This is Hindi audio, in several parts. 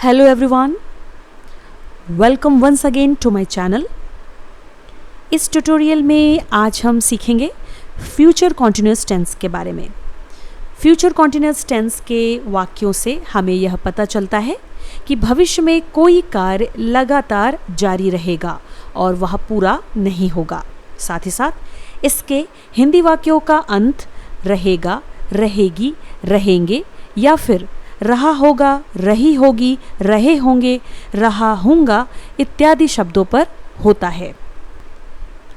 Hello everyone, welcome once again to my channel. इस ट्यूटोरियल में आज हम सीखेंगे फ्यूचर कॉन्टिन्यूअस टेंस के बारे में। फ्यूचर कॉन्टिन्यूअस टेंस के वाक्यों से हमें यह पता चलता है कि भविष्य में कोई कार्य लगातार जारी रहेगा और वह पूरा नहीं होगा। साथ ही साथ इसके हिंदी वाक्यों का अंत रहेगा, रहेगी, रहेंगे या फिर रहा होगा, रही होगी, रहे होंगे, रहा होगा इत्यादि शब्दों पर होता है।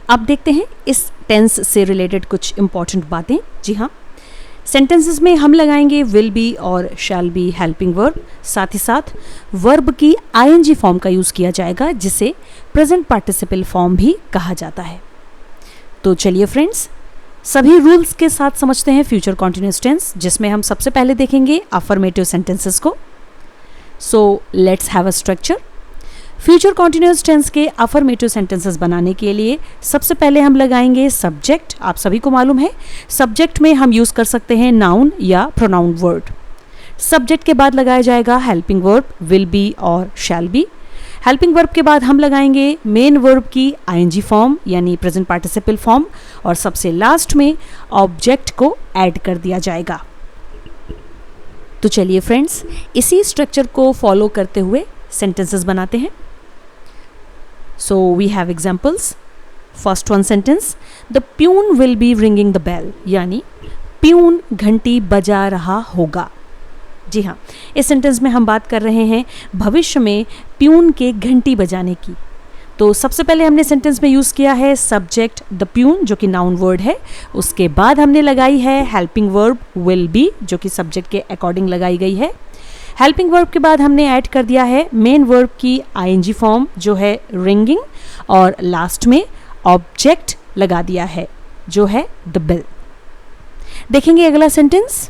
अब देखते हैं इस टेंस से रिलेटेड कुछ इंपॉर्टेंट बातें। जी हाँ, सेंटेंसेस में हम लगाएंगे विल बी और शैल बी हेल्पिंग वर्ब। साथ ही साथ वर्ब की आईएनजी फॉर्म का यूज़ किया जाएगा जिसे प्रेजेंट पार्टिसिपल फॉर्म भी कहा जाता है। तो चलिए फ्रेंड्स, सभी रूल्स के साथ समझते हैं फ्यूचर कॉन्टिन्यूअस टेंस, जिसमें हम सबसे पहले देखेंगे अफर्मेटिव सेंटेंसेस को। So let's have a structure. Future continuous tense के अफर्मेटिव सेंटेंसेस बनाने के लिए सबसे पहले हम लगाएंगे सब्जेक्ट। आप सभी को मालूम है सब्जेक्ट में हम यूज़ कर सकते हैं नाउन या प्रोनाउन वर्ड। सब्जेक्ट के बाद लगाया जाएगा हेल्पिंग वर्ब विल बी और शैल बी। हेल्पिंग वर्ब के बाद हम लगाएंगे मेन वर्ब की आईएनजी फॉर्म यानी प्रेजेंट पार्टिसिपल फॉर्म और सबसे लास्ट में ऑब्जेक्ट को ऐड कर दिया जाएगा। तो चलिए फ्रेंड्स, इसी स्ट्रक्चर को फॉलो करते हुए सेंटेंसेस बनाते हैं। So we have examples. First one sentence, the peon will be ringing the bell, यानी प्यून घंटी बजा रहा होगा। जी हाँ, इस सेंटेंस में हम बात कर रहे हैं भविष्य में प्यून के घंटी बजाने की। तो सबसे पहले हमने सेंटेंस में यूज़ किया है सब्जेक्ट द प्यून जो कि नाउन वर्ड है। उसके बाद हमने लगाई है हेल्पिंग वर्ब विल बी जो कि सब्जेक्ट के अकॉर्डिंग लगाई गई है। हेल्पिंग वर्ब के बाद हमने ऐड कर दिया है मेन वर्ब की आईएनजी फॉर्म जो है रिंगिंग और लास्ट में ऑब्जेक्ट लगा दिया है जो है द बेल। देखेंगे अगला sentence,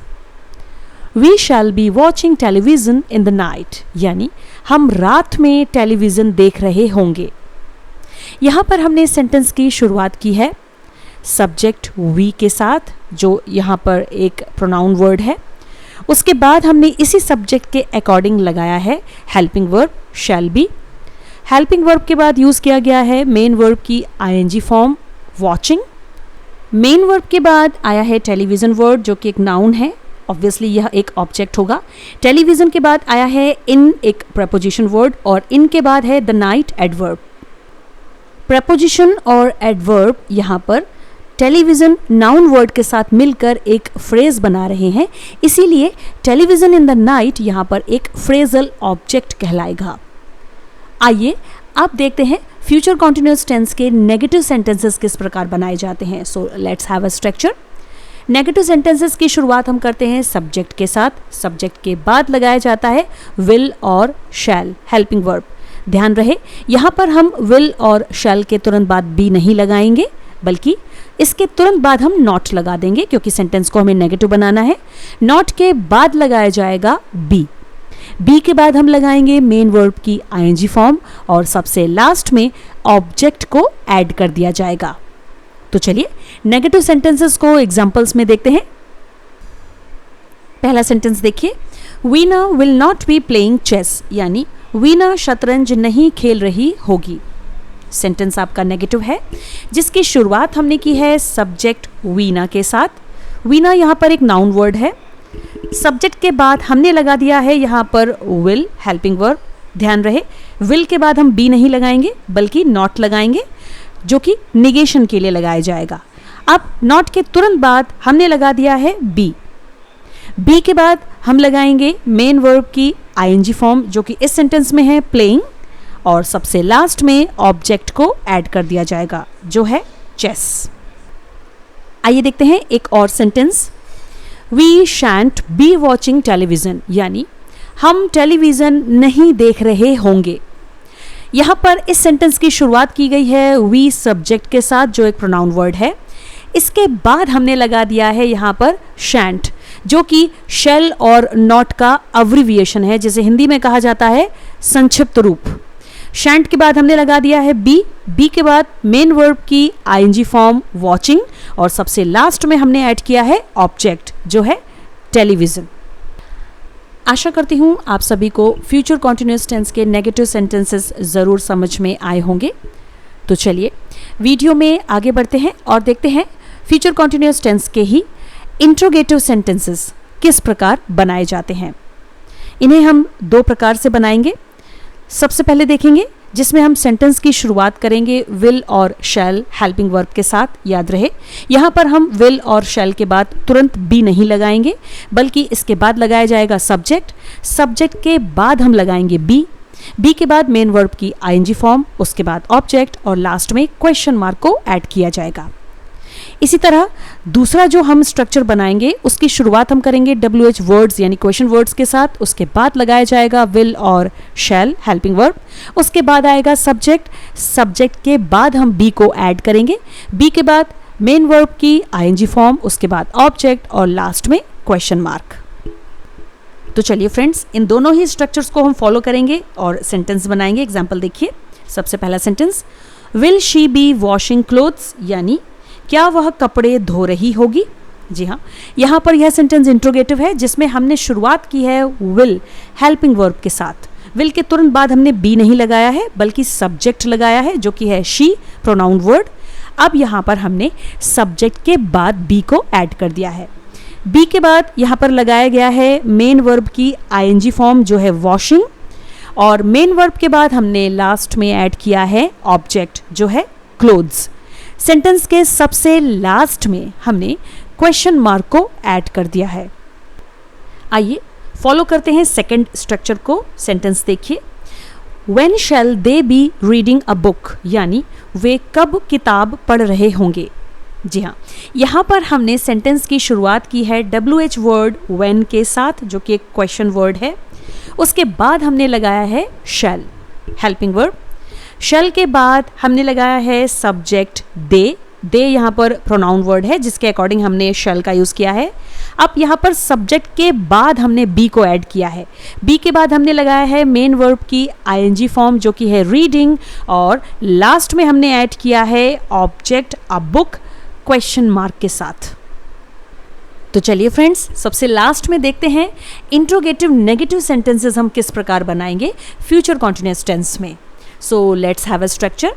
we shall be watching television in the night, यानी हम रात में टेलीविज़न देख रहे होंगे। यहाँ पर हमने सेंटेंस की शुरुआत की है सब्जेक्ट वी के साथ जो यहाँ पर एक प्रोनाउन वर्ड है। उसके बाद हमने इसी सब्जेक्ट के अकॉर्डिंग लगाया है helping verb shall be. Helping verb के बाद यूज़ किया गया है मेन वर्ब की ING form watching. Main verb के बाद आया है टेलीविज़न वर्ड जो कि एक नाउन है, ऑब्वियसली यह एक ऑब्जेक्ट होगा। टेलीविज़न के बाद आया है इन, एक प्रपोजिशन वर्ड, और इन के बाद है द नाइट एडवर्ब। प्रपोजिशन और एडवर्ब यहाँ पर टेलीविज़न नाउन वर्ड के साथ मिलकर एक फ्रेज बना रहे हैं, इसीलिए टेलीविज़न इन द नाइट यहाँ पर एक फ्रेजल ऑब्जेक्ट कहलाएगा। आइए अब देखते हैं फ्यूचर कॉन्टिन्यूअस टेंस के नेगेटिव सेंटेंसेस किस प्रकार बनाए जाते हैं। सो let's have a structure. Negative sentences की शुरुआत हम करते हैं सब्जेक्ट के साथ। सब्जेक्ट के बाद लगाया जाता है विल और शैल हेल्पिंग वर्ब। ध्यान रहे यहाँ पर हम विल और शैल के तुरंत बाद बी नहीं लगाएंगे, बल्कि इसके तुरंत बाद हम नॉट लगा देंगे क्योंकि सेंटेंस को हमें नेगेटिव बनाना है। नॉट के बाद लगाया जाएगा बी। बी के बाद हम लगाएंगे मेन वर्ब की आईएनजी फॉर्म और सबसे लास्ट में ऑब्जेक्ट को ऐड कर दिया जाएगा। तो चलिए नेगेटिव सेंटेंसेस को एग्जांपल्स में देखते हैं। पहला सेंटेंस देखिए, Veena will not be playing chess, यानी वीना शतरंज नहीं खेल रही होगी। सेंटेंस आपका नेगेटिव है जिसकी शुरुआत हमने की है सब्जेक्ट वीना के साथ। वीना यहाँ पर एक नाउन वर्ड है। सब्जेक्ट के बाद हमने लगा दिया है यहाँ पर विल हेल्पिंग वर्ब। ध्यान रहे विल के बाद हम बी नहीं लगाएंगे बल्कि नॉट लगाएंगे जो कि निगेशन के लिए लगाया जाएगा। अब नॉट के तुरंत बाद हमने लगा दिया है बी। बी के बाद हम लगाएंगे मेन वर्ब की आईएनजी फॉर्म जो कि इस सेंटेंस में है प्लेइंग और सबसे लास्ट में ऑब्जेक्ट को ऐड कर दिया जाएगा जो है चेस। आइए देखते हैं एक और sentence, we shan't be watching television, यानी हम टेलीविज़न नहीं देख रहे होंगे। यहाँ पर इस सेंटेंस की शुरुआत की गई है वी सब्जेक्ट के साथ जो एक प्रोनाउन वर्ड है। इसके बाद हमने लगा दिया है यहाँ पर शैंट जो कि शेल और नॉट का अब्रिविएशन है, जिसे हिंदी में कहा जाता है संक्षिप्त रूप। शैंट के बाद हमने लगा दिया है बी। बी के बाद मेन वर्ब की आईएनजी फॉर्म वॉचिंग और सबसे लास्ट में हमने ऐड किया है ऑब्जेक्ट जो है टेलीविज़न। आशा करती हूँ आप सभी को फ्यूचर कॉन्टिन्यूअस टेंस के नेगेटिव सेंटेंसेस ज़रूर समझ में आए होंगे। तो चलिए वीडियो में आगे बढ़ते हैं और देखते हैं फ्यूचर कॉन्टिन्यूअस टेंस के ही इंट्रोगेटिव सेंटेंसेस किस प्रकार बनाए जाते हैं। इन्हें हम दो प्रकार से बनाएंगे। सबसे पहले देखेंगे जिसमें हम सेंटेंस की शुरुआत करेंगे विल और शैल हेल्पिंग वर्ब के साथ। याद रहे यहाँ पर हम विल और शैल के बाद तुरंत बी नहीं लगाएंगे, बल्कि इसके बाद लगाया जाएगा सब्जेक्ट। सब्जेक्ट के बाद हम लगाएंगे बी के बाद मेन वर्ब की आईएनजी फॉर्म, उसके बाद ऑब्जेक्ट और लास्ट में क्वेश्चन मार्क को ऐड किया जाएगा। इसी तरह दूसरा जो हम स्ट्रक्चर बनाएंगे उसकी शुरुआत हम करेंगे WH वर्ड्स यानी क्वेश्चन वर्ड्स के साथ। उसके बाद लगाया जाएगा विल और शैल हेल्पिंग वर्ब, उसके बाद आएगा सब्जेक्ट। सब्जेक्ट के बाद हम बी को ऐड करेंगे, बी के बाद मेन वर्ब की आईएनजी फॉर्म, उसके बाद ऑब्जेक्ट और लास्ट में क्वेश्चन मार्क। तो चलिए फ्रेंड्स, इन दोनों ही स्ट्रक्चर्स को हम फॉलो करेंगे और सेंटेंस बनाएंगे। एग्जाम्पल देखिए। सबसे पहला sentence, will she be washing clothes, यानी क्या वह कपड़े धो रही होगी। जी हाँ, यहाँ पर यह सेंटेंस इंट्रोगेटिव है जिसमें हमने शुरुआत की है विल हेल्पिंग वर्ब के साथ। विल के तुरंत बाद हमने बी नहीं लगाया है, बल्कि सब्जेक्ट लगाया है जो कि है शी प्रोनाउन वर्ड। अब यहाँ पर हमने सब्जेक्ट के बाद बी को ऐड कर दिया है। बी के बाद यहाँ पर लगाया गया है मेन वर्ब की आईएनजी फॉर्म जो है वॉशिंग, और मेन वर्ब के बाद हमने लास्ट में ऐड किया है ऑब्जेक्ट जो है क्लोथ्स। सेंटेंस के सबसे लास्ट में हमने क्वेश्चन मार्क को ऐड कर दिया है। आइए फॉलो करते हैं सेकंड स्ट्रक्चर को। सेंटेंस देखिए। When shall they be reading a book, यानी वे कब किताब पढ़ रहे होंगे। जी हाँ, यहाँ पर हमने सेंटेंस की शुरुआत की है WH वर्ड when के साथ जो कि एक क्वेश्चन वर्ड है। उसके बाद हमने लगाया है shall हेल्पिंग वर्ब। शैल के बाद हमने लगाया है सब्जेक्ट दे यहाँ पर प्रोनाउन वर्ड है जिसके अकॉर्डिंग हमने शैल का यूज़ किया है। अब यहाँ पर सब्जेक्ट के बाद हमने बी को ऐड किया है। बी के बाद हमने लगाया है मेन वर्ब की आईएनजी फॉर्म जो कि है रीडिंग, और लास्ट में हमने ऐड किया है object a book question mark के साथ। तो चलिए फ्रेंड्स, सबसे लास्ट में देखते हैं इंट्रोगेटिव नेगेटिव सेंटेंसेस हम किस प्रकार बनाएंगे फ्यूचर कॉन्टिन्यूअस टेंस में। सो लेट्स हैव अ स्ट्रक्चर।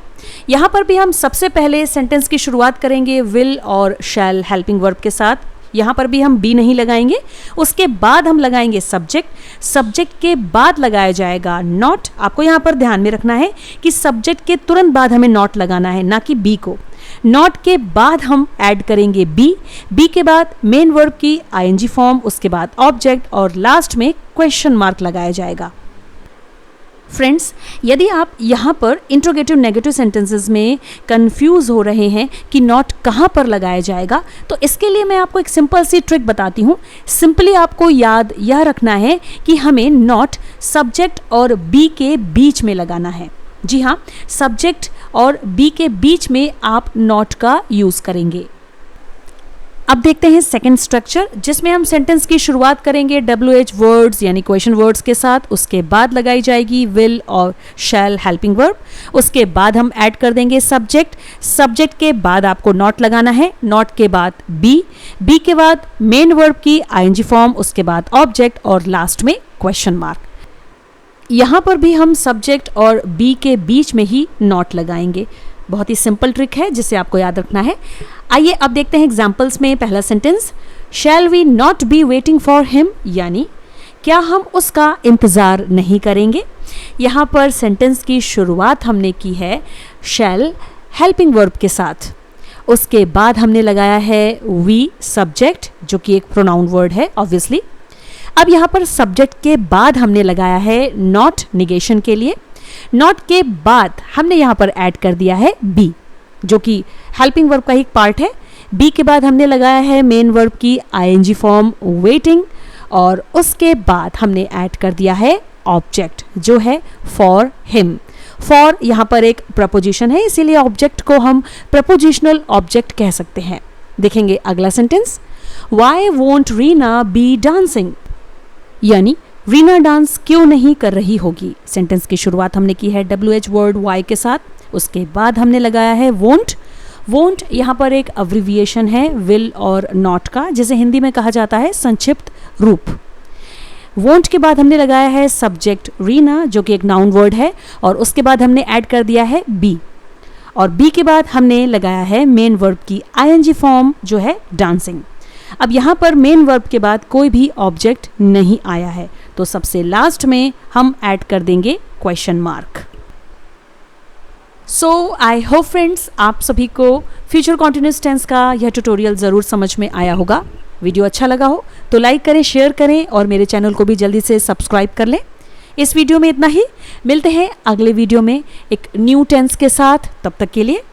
यहाँ पर भी हम सबसे पहले सेंटेंस की शुरुआत करेंगे विल और शैल हेल्पिंग वर्ब के साथ। यहाँ पर भी हम बी नहीं लगाएंगे। उसके बाद हम लगाएंगे सब्जेक्ट। सब्जेक्ट के बाद लगाया जाएगा नॉट। आपको यहाँ पर ध्यान में रखना है कि सब्जेक्ट के तुरंत बाद हमें नॉट लगाना है, ना कि बी को। नॉट के बाद हम ऐड करेंगे बी के बाद मेन वर्ब की आईएनजी फॉर्म, उसके बाद ऑब्जेक्ट और लास्ट में क्वेश्चन मार्क लगाया जाएगा। फ्रेंड्स, यदि आप यहाँ पर इंट्रोगेटिव नेगेटिव सेंटेंसेस में कंफ्यूज हो रहे हैं कि नॉट कहाँ पर लगाया जाएगा, तो इसके लिए मैं आपको एक सिंपल सी ट्रिक बताती हूँ। सिंपली आपको याद यह रखना है कि हमें नॉट सब्जेक्ट और बी के बीच में लगाना है। जी हाँ, सब्जेक्ट और बी के बीच में आप नॉट का यूज़ करेंगे। अब देखते हैं सेकंड स्ट्रक्चर जिसमें हम सेंटेंस की शुरुआत करेंगे WH वर्ड्स यानी क्वेश्चन वर्ड्स के साथ। उसके बाद लगाई जाएगी विल और शैल हेल्पिंग वर्ब। उसके बाद हम ऐड कर देंगे सब्जेक्ट। सब्जेक्ट के बाद आपको नॉट लगाना है। नॉट के बाद बी के बाद मेन वर्ब की आईएनजी फॉर्म, उसके बाद ऑब्जेक्ट और लास्ट में क्वेश्चन मार्क। यहाँ पर भी हम सब्जेक्ट और बी के बीच में ही नॉट लगाएंगे। बहुत ही सिंपल ट्रिक है जिसे आपको याद रखना है। आइए अब देखते हैं एग्जाम्पल्स में। पहला sentence, shall we not be waiting for him, यानी क्या हम उसका इंतज़ार नहीं करेंगे। यहाँ पर सेंटेंस की शुरुआत हमने की है शैल हेल्पिंग वर्ब के साथ। उसके बाद हमने लगाया है वी सब्जेक्ट जो कि एक प्रोनाउन वर्ड है ऑब्वियसली। अब यहाँ पर सब्जेक्ट के बाद हमने लगाया है नॉट निगेशन के लिए। नॉट के बाद हमने यहाँ पर ऐड कर दिया है बी जो कि हेल्पिंग वर्ब का ही पार्ट है। बी के बाद हमने लगाया है मेन वर्ब की आईएनजी फॉर्म वेटिंग, और उसके बाद हमने ऐड कर दिया है ऑब्जेक्ट जो है फॉर हिम। फॉर यहाँ पर एक प्रपोजिशन है, इसीलिए ऑब्जेक्ट को हम प्रपोजिशनल ऑब्जेक्ट कह सकते हैं। देखेंगे अगला sentence, why won't Reena be dancing, यानी रीना डांस क्यों नहीं कर रही होगी। सेंटेंस की शुरुआत हमने की है WH वर्ड वाई के साथ। उसके बाद हमने लगाया है वोंट। वोंट यहाँ पर एक अब्रिविएशन है विल और नॉट का, जिसे हिंदी में कहा जाता है संक्षिप्त रूप। वोंट के बाद हमने लगाया है सब्जेक्ट रीना जो कि एक नाउन वर्ड है, और उसके बाद हमने ऐड कर दिया है बी, और बी के बाद हमने लगाया है मेन वर्ब की आईएनजी फॉर्म जो है डांसिंग। अब यहाँ पर मेन वर्ब के बाद कोई भी ऑब्जेक्ट नहीं आया है, तो सबसे लास्ट में हम ऐड कर देंगे question mark. So I hope friends आप सभी को फ्यूचर कॉन्टिन्यूअस टेंस का यह ट्यूटोरियल ज़रूर समझ में आया होगा। वीडियो अच्छा लगा हो तो लाइक करें, शेयर करें और मेरे चैनल को भी जल्दी से सब्सक्राइब कर लें। इस वीडियो में इतना ही, मिलते हैं अगले वीडियो में एक न्यू टेंस के साथ। तब तक के लिए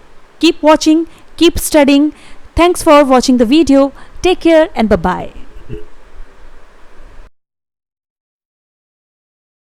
keep watching, keep studying. Thanks for watching the video. Take care and bye bye.